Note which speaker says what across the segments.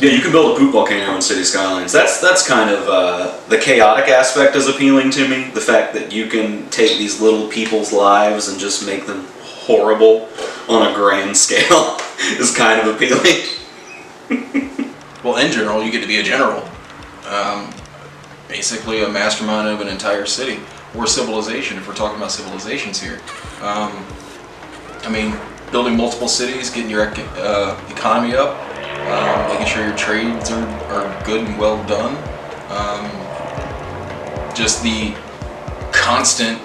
Speaker 1: Yeah, you can build a poop volcano in City Skylines. That's kind of the chaotic aspect is appealing to me. The fact that you can take these little people's lives and just make them horrible on a grand scale is kind of appealing.
Speaker 2: Well, in general, you get to be a general. Basically a mastermind of an entire city or civilization, if we're talking about civilizations here. I mean, building multiple cities, getting your economy up, making sure your trades are good and well done. Just the constant,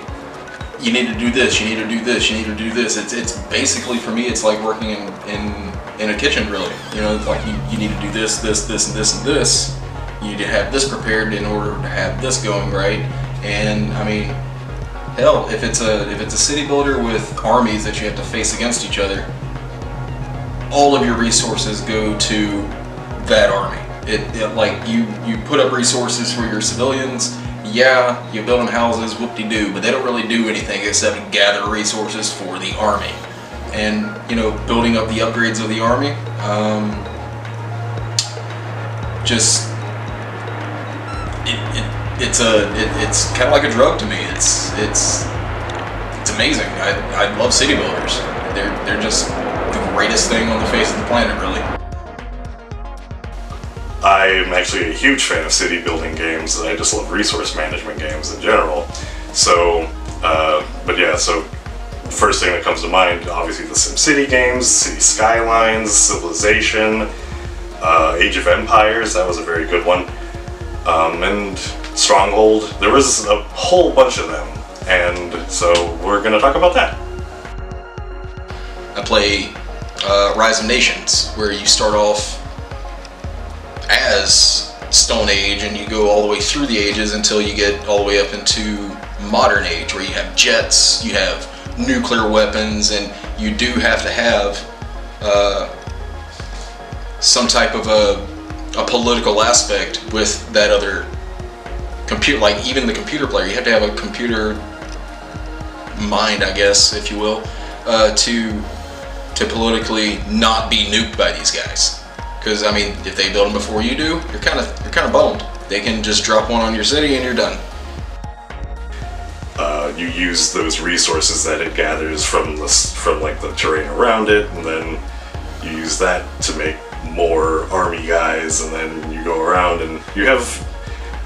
Speaker 2: you need to do this, you need to do this, you need to do this. It's basically, for me, it's like working in a kitchen, really. You know, it's like you need to do this, this, this, and this, and this. You need to have this prepared in order to have this going right. And I mean, hell, if it's a city builder with armies that you have to face against each other, all of your resources go to that army. It like you put up resources for your civilians. Yeah, you build them houses, whoop-de-doo, but they don't really do anything except gather resources for the army. And you know, building up the upgrades of the army, it's kind of like a drug to me. It's amazing. I love city builders. They're just the greatest thing on the face of the planet, really.
Speaker 3: I'm actually a huge fan of city building games. I just love resource management games in general. So, so first thing that comes to mind, obviously the SimCity games, City Skylines, Civilization, Age of Empires, that was a very good one, and Stronghold. There was a whole bunch of them, and so we're going to talk about that.
Speaker 2: I play Rise of Nations, where you start off as Stone Age and you go all the way through the ages until you get all the way up into Modern Age, where you have jets, you have nuclear weapons, and you do have to have some type of a political aspect with that other computer, like even the computer player. You have to have a computer mind, I guess, if you will, to politically not be nuked by these guys. Because I mean, if they build them before you do, you're kind of boned. They can just drop one on your city and you're done.
Speaker 3: You use those resources that it gathers from like the terrain around it, and then you use that to make more army guys, and then you go around and you have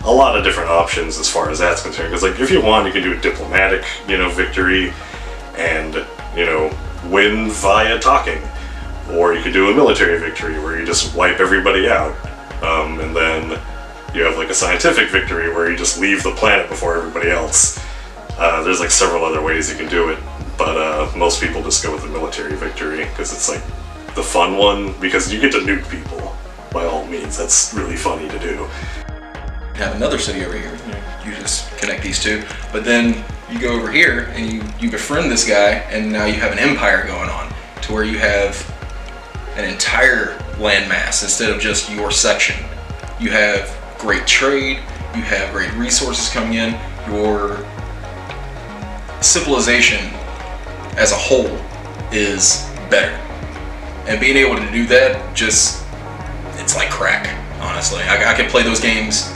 Speaker 3: a lot of different options as far as that's concerned. Because like if you want, you can do a diplomatic, victory, and win via talking. Or you could do a military victory where you just wipe everybody out. And then you have like a scientific victory where you just leave the planet before everybody else. There's like several other ways you can do it, but most people just go with the military victory because it's like the fun one, because you get to nuke people by all means. That's really funny to do.
Speaker 2: You have another city over here. You just connect these two, but then you go over here and you befriend this guy, and now you have an empire going on to where you have an entire landmass instead of just your section. You have great trade, you have great resources coming in, your civilization as a whole is better. And being able to do that, it's like crack, honestly. I could play those games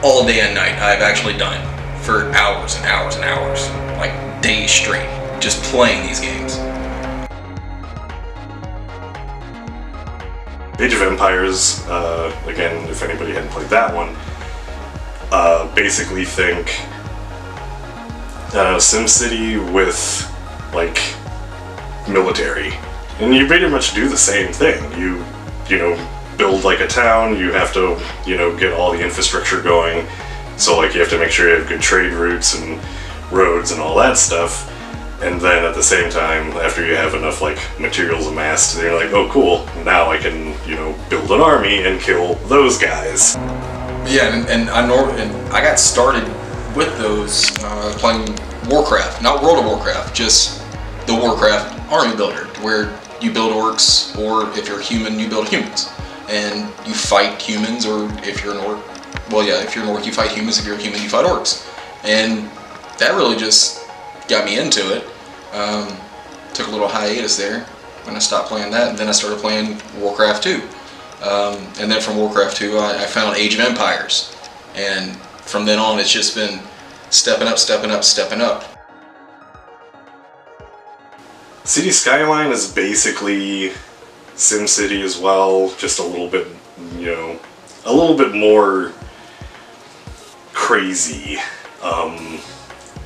Speaker 2: all day and night. I've actually done it for hours and hours and hours, like days straight, just playing these games.
Speaker 3: Age of Empires, again, if anybody hadn't played that one, basically think SimCity with, like, military. And you pretty much do the same thing. You build, like, a town, you have to, get all the infrastructure going. So, like, you have to make sure you have good trade routes and roads and all that stuff. And then at the same time, after you have enough like materials amassed, you're like, oh cool, now I can, build an army and kill those guys.
Speaker 2: Yeah, and I got started with those playing Warcraft, not World of Warcraft, just the Warcraft army builder, where you build orcs, or if you're a human, you build humans. And you fight humans, or if you're an orc, if you're an orc, you fight humans, if you're a human, you fight orcs. And that really just got me into it. Took a little hiatus there when I stopped playing that, and then I started playing Warcraft 2. And then from Warcraft 2, I found Age of Empires. And from then on, it's just been stepping up, stepping up, stepping up.
Speaker 3: City Skyline is basically SimCity as well, just a little bit, a little bit more crazy.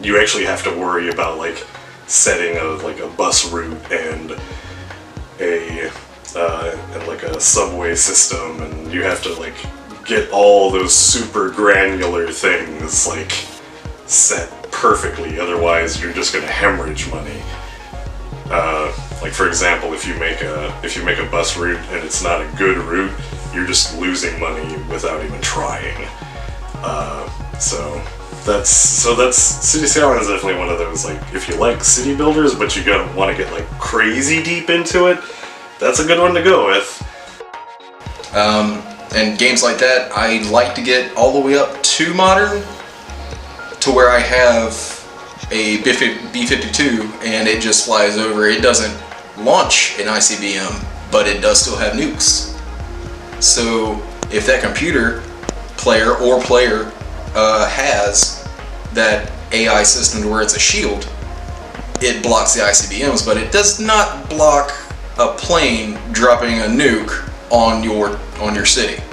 Speaker 3: You actually have to worry about like setting a bus route and a subway system, and you have to like get all those super granular things like set perfectly, otherwise you're just gonna hemorrhage money. Like for example, if you make a bus route and it's not a good route, you're just losing money without even trying. So that's City Skyline is definitely one of those, like, if you like city builders but you gotta want to get like crazy deep into it, that's a good one to go with.
Speaker 2: And games like that, I like to get all the way up to modern, to where I have a B-52 and it just flies over. It doesn't launch an ICBM, but it does still have nukes. So if that computer player has that AI system to where it's a shield, it blocks the ICBMs, but it does not block a plane dropping a nuke on your city.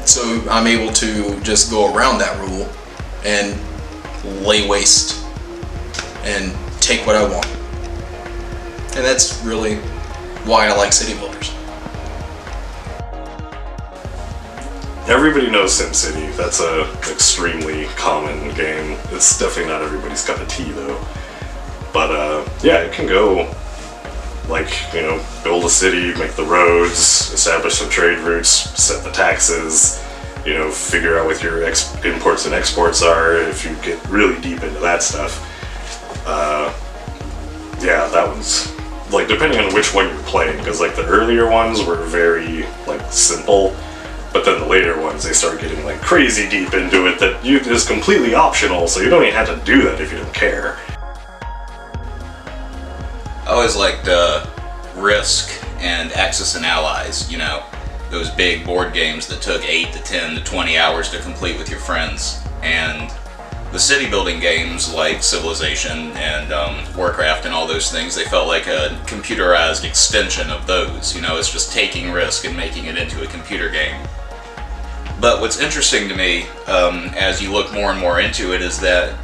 Speaker 2: So I'm able to just go around that rule and lay waste and take what I want. And that's really why I like city builders.
Speaker 3: Everybody knows SimCity. That's a extremely common game. It's definitely not everybody's cup of tea though. But yeah, it can go like, build a city, make the roads, establish some trade routes, set the taxes, figure out what your imports and exports are if you get really deep into that stuff. Yeah, that one's, like, depending on which one you're playing, because like the earlier ones were very like simple, but then the later ones, they start getting like crazy deep into it that is completely optional, so you don't even have to do that if you don't care.
Speaker 4: I always liked Risk and Axis and Allies, those big board games that took 8 to 10 to 20 hours to complete with your friends. And the city building games like Civilization and Warcraft and all those things, they felt like a computerized extension of those. It's just taking Risk and making it into a computer game. But what's interesting to me, as you look more and more into it, is that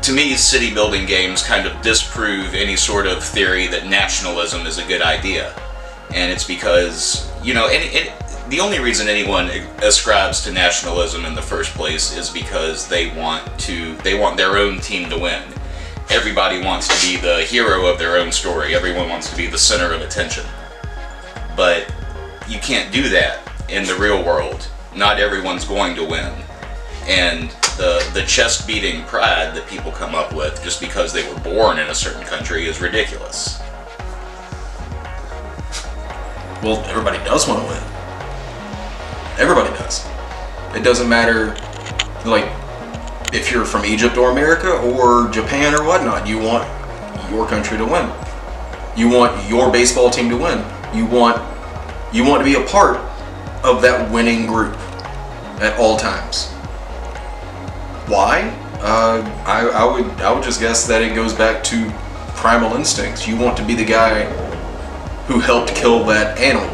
Speaker 4: to me, city building games kind of disprove any sort of theory that nationalism is a good idea. And it's because, the only reason anyone ascribes to nationalism in the first place is because they want their own team to win. Everybody wants to be the hero of their own story. Everyone wants to be the center of attention. But you can't do that in the real world. Not everyone's going to win. And the chest-beating pride that people come up with just because they were born in a certain country is ridiculous.
Speaker 2: Well, everybody does want to win. Everybody does. It doesn't matter, like, if you're from Egypt or America or Japan or whatnot, you want your country to win. You want your baseball team to win. You want to be a part of that winning group at all times. Why? I would just guess that it goes back to primal instincts. You want to be the guy who helped kill that animal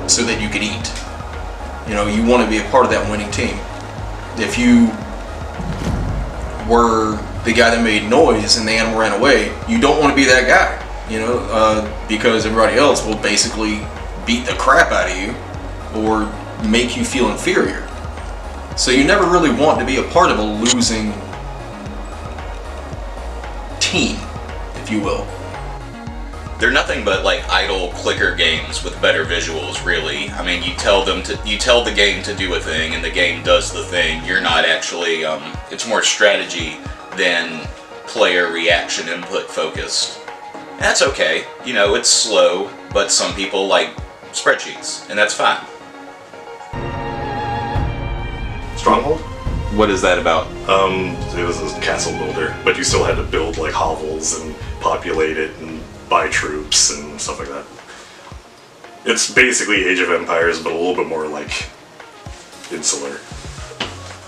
Speaker 2: so that you could eat. You want to be a part of that winning team. If you were the guy that made noise and the animal ran away, you don't want to be that guy, because everybody else will basically beat the crap out of you or make you feel inferior. So you never really want to be a part of a losing team, if you will.
Speaker 4: They're nothing but like idle clicker games with better visuals, really. I mean, you tell the game to do a thing, and the game does the thing. You're not actually. It's more strategy than player reaction input focused. And that's okay. It's slow, but some people like spreadsheets, and that's fine.
Speaker 3: Stronghold?
Speaker 5: What is that about?
Speaker 3: It was a castle builder, but you still had to build like hovels and populate it and buy troops and stuff like that. It's basically Age of Empires, but a little bit more like insular.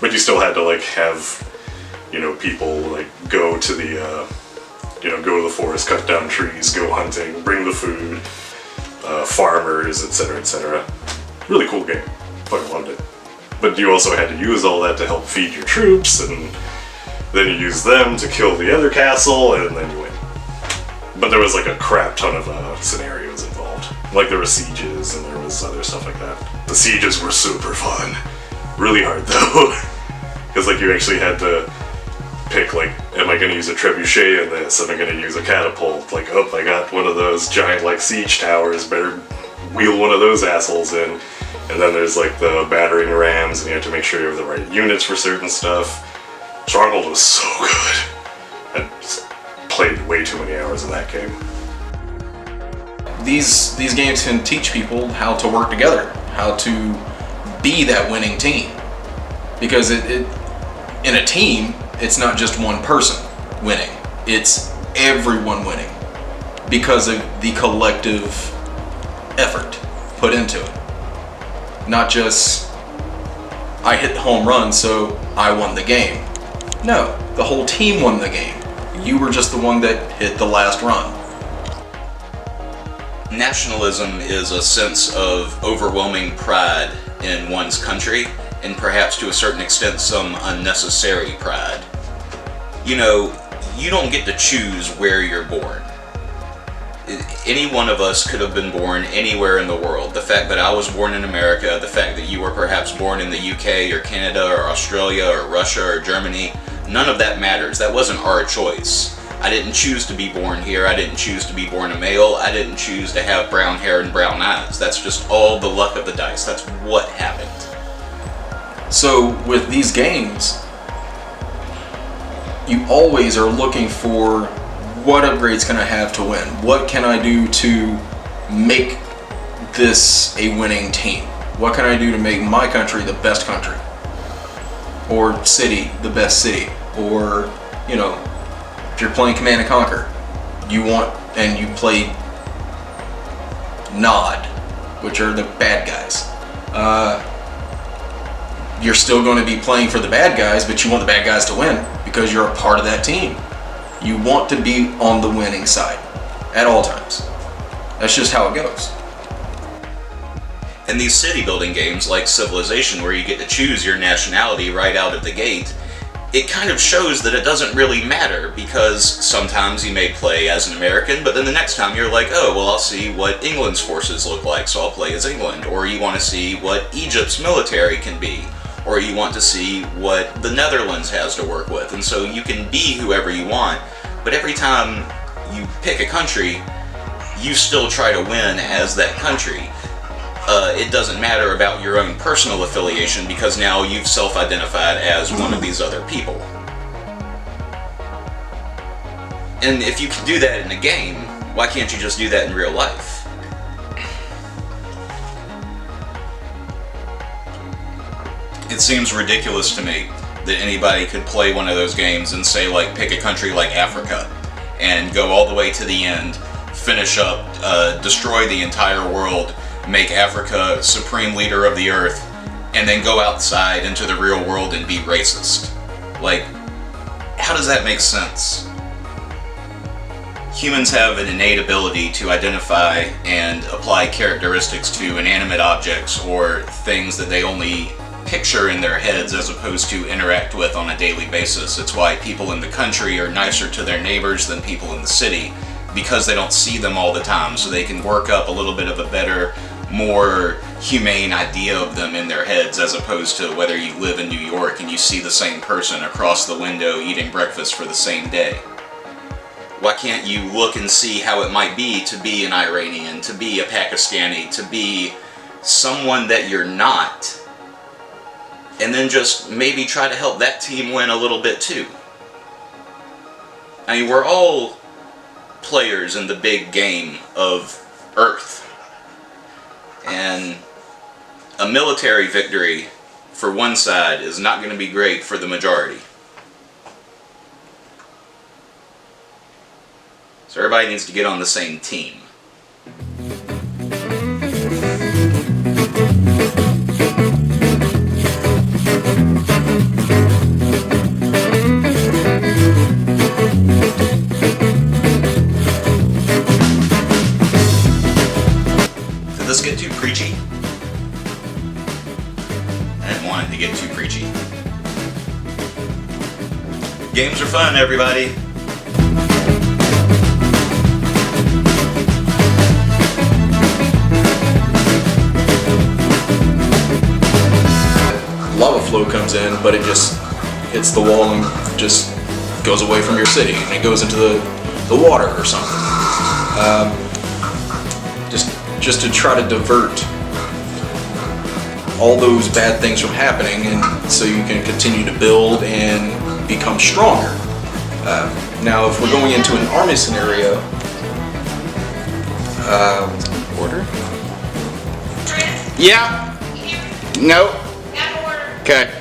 Speaker 3: But you still had to like have, people like go to the, go to the forest, cut down trees, go hunting, bring the food, farmers, etc., etc. Really cool game. Fucking loved it. But you also had to use all that to help feed your troops, and then you use them to kill the other castle, and then you win. But there was like a crap ton of scenarios involved. Like there were sieges and there was other stuff like that. The sieges were super fun. Really hard though. Because like you actually had to pick like, am I going to use a trebuchet in this? Am I going to use a catapult? Like, oh, I got one of those giant like siege towers, better wheel one of those assholes in. And then there's like the battering rams, and you have to make sure you have the right units for certain stuff. Stronghold was so good. I just played way too many hours of that game.
Speaker 2: These games can teach people how to work together, how to be that winning team. Because in a team, it's not just one person winning, it's everyone winning because of the collective effort put into it. Not just, I hit the home run, so I won the game. No, the whole team won the game. You were just the one that hit the last run.
Speaker 4: Nationalism is a sense of overwhelming pride in one's country, and perhaps to a certain extent some unnecessary pride. You don't get to choose where you're born. Any one of us could have been born anywhere in the world. The fact that I was born in America, the fact that you were perhaps born in the UK or Canada or Australia or Russia or Germany, none of that matters. That wasn't our choice. I didn't choose to be born here. I didn't choose to be born a male. I didn't choose to have brown hair and brown eyes. That's just all the luck of the dice. That's what happened.
Speaker 2: So with these games, you always are looking for what upgrades can I have to win? What can I do to make this a winning team? What can I do to make my country the best country? Or city the best city? Or, if you're playing Command and Conquer, and you play Nod, which are the bad guys. You're still going to be playing for the bad guys, but you want the bad guys to win because you're a part of that team. You want to be on the winning side at all times. That's just how it goes.
Speaker 4: And these city building games like Civilization, where you get to choose your nationality right out of the gate, it kind of shows that it doesn't really matter, because sometimes you may play as an American, but then the next time you're like, oh, well, I'll see what England's forces look like, so I'll play as England. Or you want to see what Egypt's military can be. Or you want to see what the Netherlands has to work with. And so you can be whoever you want, but every time you pick a country, you still try to win as that country. It doesn't matter about your own personal affiliation, because now you've self-identified as one of these other people. And if you can do that in a game, why can't you just do that in real life? It seems ridiculous to me that anybody could play one of those games and say, like, pick a country like Africa and go all the way to the end, finish up, destroy the entire world, make Africa supreme leader of the earth, and then go outside into the real world and be racist. Like, how does that make sense? Humans have an innate ability to identify and apply characteristics to inanimate objects or things that they only picture in their heads as opposed to interact with on a daily basis. It's why people in the country are nicer to their neighbors than people in the city, because they don't see them all the time, so they can work up a little bit of a better, more humane idea of them in their heads, as opposed to whether you live in New York and you see the same person across the window eating breakfast for the same day. Why can't you look and see how it might be to be an Iranian, to be a Pakistani, to be someone that you're not, and then just maybe try to help that team win a little bit too? I mean, we're all players in the big game of Earth. And a military victory for one side is not going to be great for the majority. So everybody needs to get on the same team. this get too preachy? I didn't want it to get too preachy. Games are fun, everybody.
Speaker 2: Lava flow comes in, but it just hits the wall and just goes away from your city, and it goes into the water or something. Just to try to divert all those bad things from happening, and so you can continue to build and become stronger. Now, if we're going into an army scenario, order?
Speaker 5: Yeah. No. Okay.